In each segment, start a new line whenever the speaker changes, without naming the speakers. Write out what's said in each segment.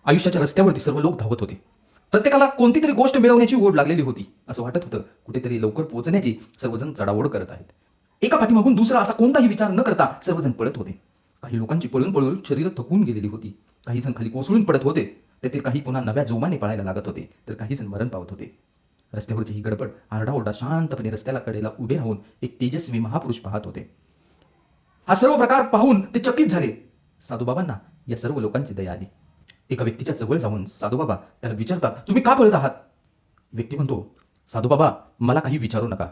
आयुष्याच्या रस्त्यावरती सर्व लोक धावत होते. प्रत्येकाला कोणती तरी गोष्ट मिळवण्याची ओढ लागलेली होती. असं वाटत होतं कुठेतरी लवकर पोहोचण्याची सर्वजण चढाओढ करत आहेत. एका पाठीमागून दुसरा असा कोणताही विचार न करता सर्वजण पळत होते. काही लोकांची पळून पळून शरीर थकून गेलेली होती. काही जण खाली कोसळून पडत होते. त्यातील काही पुन्हा नव्या जोमाने पळायला लागत होते, तर काही जण मरण पावत होते. रस्त्यावरची ही गडबड, आरडाओरडा शांतपणे रस्त्याला कडेला उभे राहून एक तेजस्वी महापुरुष पाहत होते. हा सर्व प्रकार पाहून ते चकित झाले. साधूबाबांना या सर्व लोकांची दया आली. एका व्यक्तीच्या जवळ जाऊन साधूबाबा त्याला विचारतात, तुम्ही का पळत आहात? व्यक्ती म्हणतो, साधूबाबा मला काही विचारू नका,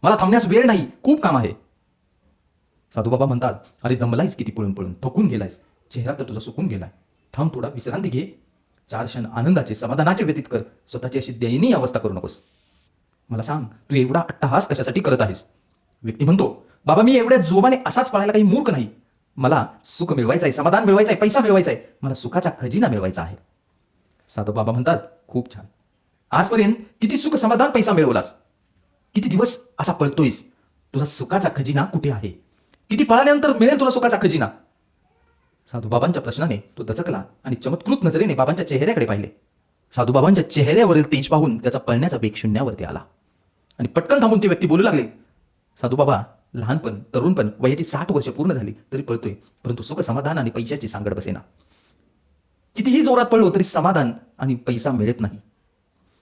मला थांबण्यास वेळ नाही, खूप काम आहे. साधूबाबा म्हणतात, अरे दमलायस किती पळून पळून, थकून गेलायस, चेहरा तर तुझा सुकून गेलाय, थांब थोडा विश्रांती घे, 4 क्षण आनंदाचे समाधानाचे व्यतीत कर, स्वतःची अशी दयनीय अवस्था करू नकोस. मला सांग, तू एवढा अट्टहास कशासाठी करत आहेस? व्यक्ती म्हणतो, बाबा मी एवढ्या जोमाने असाच पळायला काही मूर्ख नाही, मला सुख मिळवायचं आहे, समाधान मिळवायचं आहे, पैसा मिळवायचा आहे, मला सुखाचा खजिना मिळवायचा आहे. साधूबाबा म्हणतात, खूप छान, आजपर्यंत किती सुख समाधान पैसा मिळवलास, किती दिवस असा पळतोयस, तुझा सुखाचा खजिना कुठे आहे? किती पळाल्यानंतर मिळेल तुला सुखाचा खजिना? साधूबाबांच्या प्रश्नाने तो दचकला आणि चमत्कृत नजरेने बाबांच्या चेहऱ्याकडे पाहिले. साधूबाबांच्या चेहऱ्यावरील तेज पाहून त्याचा पळण्याचा वेग शून्यावरती आला आणि पटकन थांबून ती व्यक्ती बोलू लागले, साधूबाबा लहानपण तरुणपण वयाची 60 वर्ष पूर्ण झाली तरी पळतोय, परंतु सुख समाधान आणि पैशाची सांगड बसेना. कितीही जोरात पळलो तरी समाधान आणि पैसा मिळत नाही.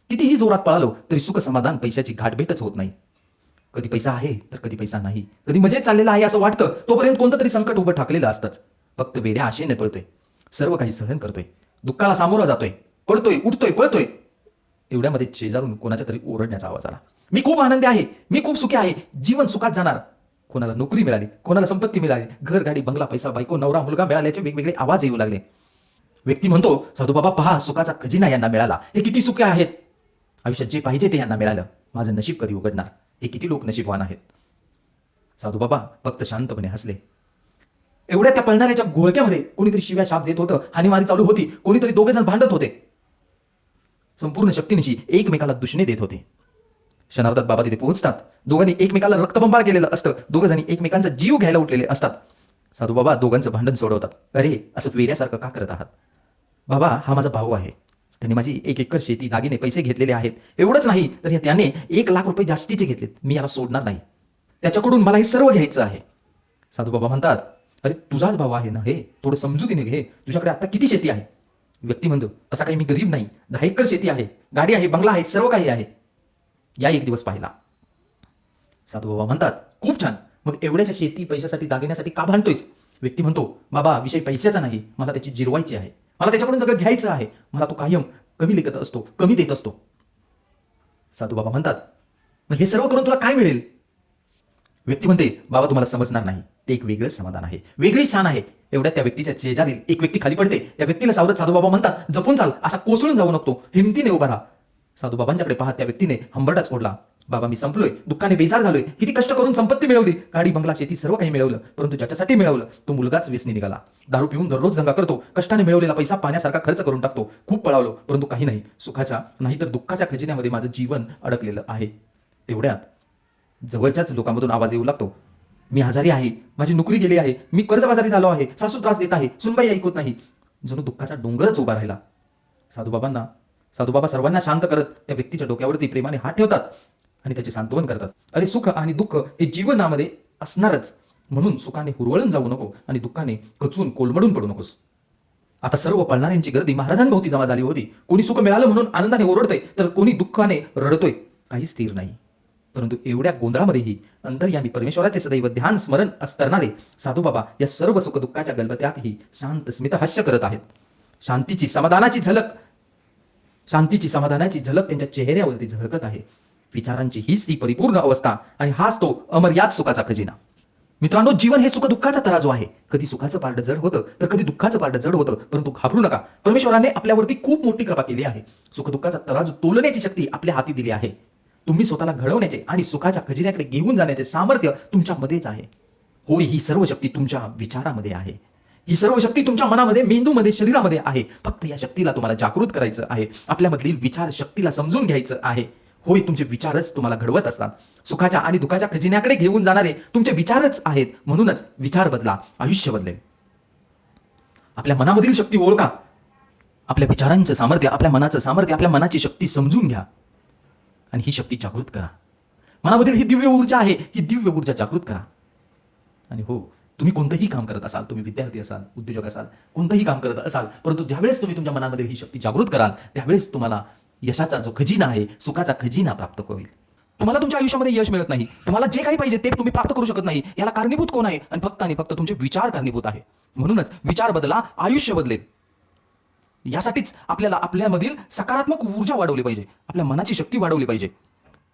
कितीही जोरात पळालो तरी सुख समाधान पैशाची गाठभेटच होत नाही. कधी पैसा आहे तर कधी पैसा नाही, कधी मजेत चाललेला आहे असं वाटतं, तोपर्यंत कोणतं तरी संकट उभं ठाकलेलं असतंच. फक्त वेड्या आशेने पळतोय, सर्व काही सहन करतोय, दुःखाला सामोरा जातोय, पळतोय उठतोय पळतोय. एवढ्यामध्ये शेजारून कोणाच्या तरी ओरडण्याचा आवाज आला, मी खूप आनंदी आहे, मी खूप सुखी आहे, जीवन सुखात जाणार. कोणाला नोकरी मिळाली, कोणाला संपत्ती मिळाली, घर गाडी बंगला पैसा बायको नवरा मुलगा मिळाल्याचे वेगवेगळे आवाज येऊ लागले. व्यक्ती म्हणतो, साधूबाबा पहा, सुखाचा खजिना यांना मिळाला, हे किती सुखी आहेत, आयुष्यात जे पाहिजे ते यांना मिळालं, माझं नशीब कधी उघडणार, हे किती लोक नशीबवान आहेत. साधूबाबा फक्त शांतपणे हसले. एवढ्या त्या पळणाऱ्याच्या घोळक्यामध्ये कोणीतरी शिव्या शाप देत होतं, हानीमारी चालू होती, कोणीतरी दोघे जण भांडत होते, संपूर्ण शक्तीनिशी एकमेकाला दुष्णे देत होते. क्षणार्धात बाबा तिथे पोहोचतात. दोघांनी एकमेकाला रक्तबंबाळ केलेलं असतं, दोघ जणी एकमेकांचा जीव घ्यायला उठलेले असतात. साधूबाबा दोघांचं भांडण सोडवतात. अरे असं वेड्यासारखं का करत आहात? बाबा हा माझा भाऊ आहे, त्याने माझी 1 एकर शेती दागिने पैसे घेतलेले आहेत, एवढंच नाही तर त्याने 1 लाख रुपये जास्तीचे घेतलेत, मी याला सोडणार नाही, त्याच्याकडून मला हे सर्व घ्यायचं आहे. साधूबाबा म्हणतात, अरे तुझाच भाऊ आहे ना हे, थोडं समजुतीने घे, तुझ्याकडे आता किती शेती आहे? व्यक्ती म्हणतो, तसा काही मी गरीब नाही, 10 एकर शेती आहे, गाडी आहे, बंगला आहे, सर्व काही आहे, या एक दिवस पाहिला. साधूबाबा म्हणतात, खूप छान, मग एवढ्याशा शेती पैशासाठी दागिन्यासाठी का भांडतोयस? व्यक्ती म्हणतो, बाबा विषय पैशाचा नाही, मला त्याची जिरवायची आहे, मला त्याच्याकडून सगळं घ्यायचं आहे, मला तो कायम कमी लेखत असतो, कमी देत असतो. साधूबाबा म्हणतात, मग हे सर्व करून तुला काय मिळेल? व्यक्ती म्हणते, बाबा तुम्हाला समजणार नाही, ते एक वेगळंच समाधान आहे, वेगळी शान आहे. एवढ्या त्या व्यक्तीच्या शेजारील एक व्यक्ती खाली पडते. त्या व्यक्तीला सावरत साधूबाबा म्हणतात, जपून चाल, असा कोसळून जाऊ नको, हिमतीने उभा राहा. साधूबाबांच्याकडे पाहत त्या व्यक्तीने हंबरडाच फोडला, बाबा मी संपलोय, दुःखाने बेजार झालोय, किती कष्ट करून संपत्ती मिळवली, गाडी बंगला शेती सर्व काही मिळवलं, परंतु ज्याच्यासाठी मिळवलं तो मुलगाच व्यसनी निघाला, दारू पिऊन दररोज दंगा करतो, कष्टाने मिळवलेला पैसा पाण्यासारखा खर्च करून टाकतो, खूप पळावलो परंतु काही नाही, सुखाच्या नाही तर दुःखाच्या खजिन्यामध्ये माझं जीवन अडकलेलं आहे. तेवढ्यात जवळच्याच लोकांमधून आवाज येऊ लागतो, मी आजारी आहे, माझी नोकरी गेली आहे, मी कर्जबाजारी झालो आहे, सासू त्रास देत आहे, सुनबाई ऐकत नाही. जणू दुःखाचा डोंगरच उभा राहिला. साधूबाबा सर्वांना शांत करत त्या व्यक्तीच्या डोक्यावरती प्रेमाने हात ठेवतात आणि त्याचे सांत्वन करतात. अरे सुख आणि दुःख हे जीवनामध्ये असणारच, म्हणून सुखाने हुरवळून जाऊ नको आणि दुःखाने कचून कोलमडून पडू नकोस. आता सर्व पळणाऱ्यांची गर्दी महाराजांभोवती जमा झाली होती. कोणी सुख मिळालं म्हणून आनंदाने ओरडतोय, तर कोणी दुःखाने रडतोय. काही स्थिर नाही. परंतु एवढ्या गोंधळामध्येही अंतर्यामी परमेश्वराचे सदैव ध्यान स्मरण करणारे साधूबाबा या सर्व सुख दुःखाच्या गलबत्यातही शांत स्मित हास्य करत आहेत. शांतीची समाधानाची झलक त्यांच्या चेहऱ्यावरती झळकत आहे. विचारांची हीच ती परिपूर्ण अवस्था आणि हाच तो अमर्याद सुखाचा खजिना. मित्रांनो, जीवन हे सुख दुःखाचा तराजू आहे. कधी सुखाचं पारडं जड होतं तर कधी दुःखाचं पारडं जड होतं, परंतु घाबरू नका. परमेश्वराने आपल्यावरती खूप मोठी कृपा केली आहे. सुख दुःखाचा तराजू तोलण्याची शक्ती आपल्या हाती दिली आहे. तुम्ही स्वतःला घडवण्याचे आणि सुखाच्या खजिन्याकडे घेऊन जाण्याचे सामर्थ्य तुमच्यामध्येच आहे. होय, ही सर्व शक्ती तुमच्या विचारामध्ये आहे. ही सर्व शक्ती तुमच्या मनामध्ये, मेंदूमध्ये, शरीरामध्ये आहे. फक्त या शक्तीला तुम्हाला जागृत करायचं आहे. आपल्यामधील विचार शक्तीला समजून घ्यायचं आहे. होय, तुमचे विचारच तुम्हाला घडवत असतात. सुखाच्या आणि दुःखाच्या खजिन्याकडे घेऊन जाणारे तुमचे विचारच आहेत. म्हणूनच विचार बदला, आयुष्य बदलेल. आपल्या मनामधील शक्ती ओळखा आपल्या विचारांचं सामर्थ्य, आपल्या मनाचं सामर्थ्य, आपल्या मनाची शक्ती समजून घ्या आणि ही शक्ती जागृत करा. मनामधील ही दिव्य ऊर्जा आहे, ही दिव्य ऊर्जा जागृत करा. आणि हो, तुम्ही कोणतंही काम करत असाल, तुम्ही विद्यार्थी असाल, उद्योजक असाल, कोणतंही काम करत असाल, परंतु ज्यावेळेस तुम्ही तुमच्या मनामध्ये ही शक्ती जागृत कराल, त्यावेळेस तुम्हाला यशाचा जो खजिना आहे, सुखाचा खजिना प्राप्त होईल. तुम्हाला तुमच्या आयुष्यामध्ये यश मिळत नाही, तुम्हाला जे काही पाहिजे ते तुम्ही प्राप्त करू शकत नाही, याला कारणीभूत कोण आहे? आणि फक्त तुमचे विचार कारणीभूत आहे. म्हणूनच विचार बदला, आयुष्य बदलेल. यासाठीच आपल्याला आपल्यामधील सकारात्मक ऊर्जा वाढवली पाहिजे, आपल्या मनाची शक्ती वाढवली पाहिजे.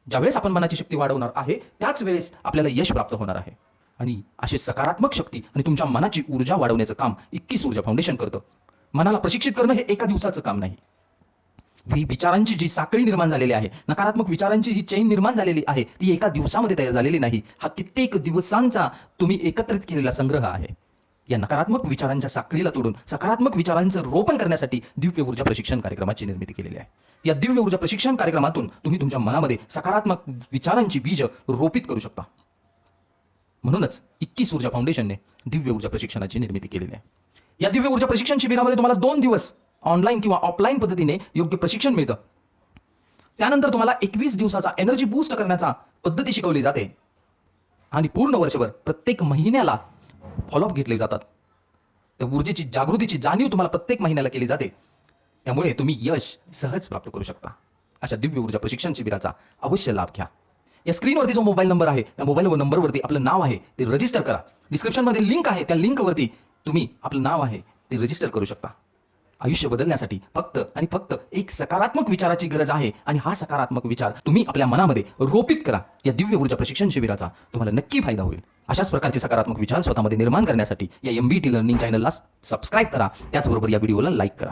ज्यावेळेस आपण मनाची शक्ती वाढवणार आहे, त्याच वेळेस आपल्याला यश प्राप्त होणार आहे. आणि अशी सकारात्मक शक्ती आणि तुमच्या मनाची ऊर्जा वाढवण्याचं काम 21 ऊर्जा फाउंडेशन करतं. मनाला प्रशिक्षित करणं हे एका दिवसाचं काम नाही. ही विचारांची जी साखळी निर्माण झालेली आहे, नकारात्मक विचारांची जी चेन निर्माण झालेली आहे, ती एका दिवसामध्ये तयार झालेली नाही. हा कित्येक दिवसांचा तुम्ही एकत्रित केलेला संग्रह आहे. या नकारात्मक विचारांच्या साखळीला तोडून सकारात्मक विचारांचं रोपण करण्यासाठी दिव्य ऊर्जा प्रशिक्षण कार्यक्रमाची निर्मिती केलेली आहे. या दिव्य ऊर्जा प्रशिक्षण कार्यक्रमातून तुम्ही तुमच्या मनामध्ये सकारात्मक विचारांची बीज रोपित करू शकता. म्हणूनच 21 ऊर्जा फाउंडेशनने दिव्य ऊर्जा प्रशिक्षणाची निर्मिती केलेली आहे. या दिव्य ऊर्जा प्रशिक्षण शिबिरामध्ये तुम्हाला 2 दिवस ऑनलाईन किंवा ऑफलाईन पद्धतीने योग्य प्रशिक्षण मिळतं. त्यानंतर तुम्हाला 21 दिवसाचा एनर्जी बूस्ट करण्याचा पद्धती शिकवली जाते आणि पूर्ण वर्षभर प्रत्येक महिन्याला फॉलोअप घेतले जातात. त्या ऊर्जेची जागृतीची जाणीव तुम्हाला प्रत्येक महिन्याला केली जाते. त्यामुळे तुम्ही यश सहज प्राप्त करू शकता. अशा दिव्य ऊर्जा प्रशिक्षण शिबिराचा अवश्य लाभ घ्या. या स्क्रीनवरती जो मोबाईल नंबर आहे, त्या मोबाईल नंबरवरती आपलं नाव आहे ते रजिस्टर करा. डिस्क्रिप्शनमध्ये लिंक आहे, त्या लिंकवरती तुम्ही आपलं नाव आहे ते रजिस्टर करू शकता. आयुष्य बदलण्यासाठी फक्त एक सकारात्मक विचाराची गरज आहे आणि हा सकारात्मक विचार तुम्ही आपल्या मनामध्ये रोपित करा. या दिव्य ऊर्जा प्रशिक्षण शिबिराचा तुम्हाला नक्की फायदा होईल. अशाच प्रकारचे सकारात्मक विचार स्वतःमध्ये निर्माण करण्यासाठी या MBT लर्निंग चॅनलला सबस्क्राईब करा. त्याचबरोबर या व्हिडिओला लाईक करा.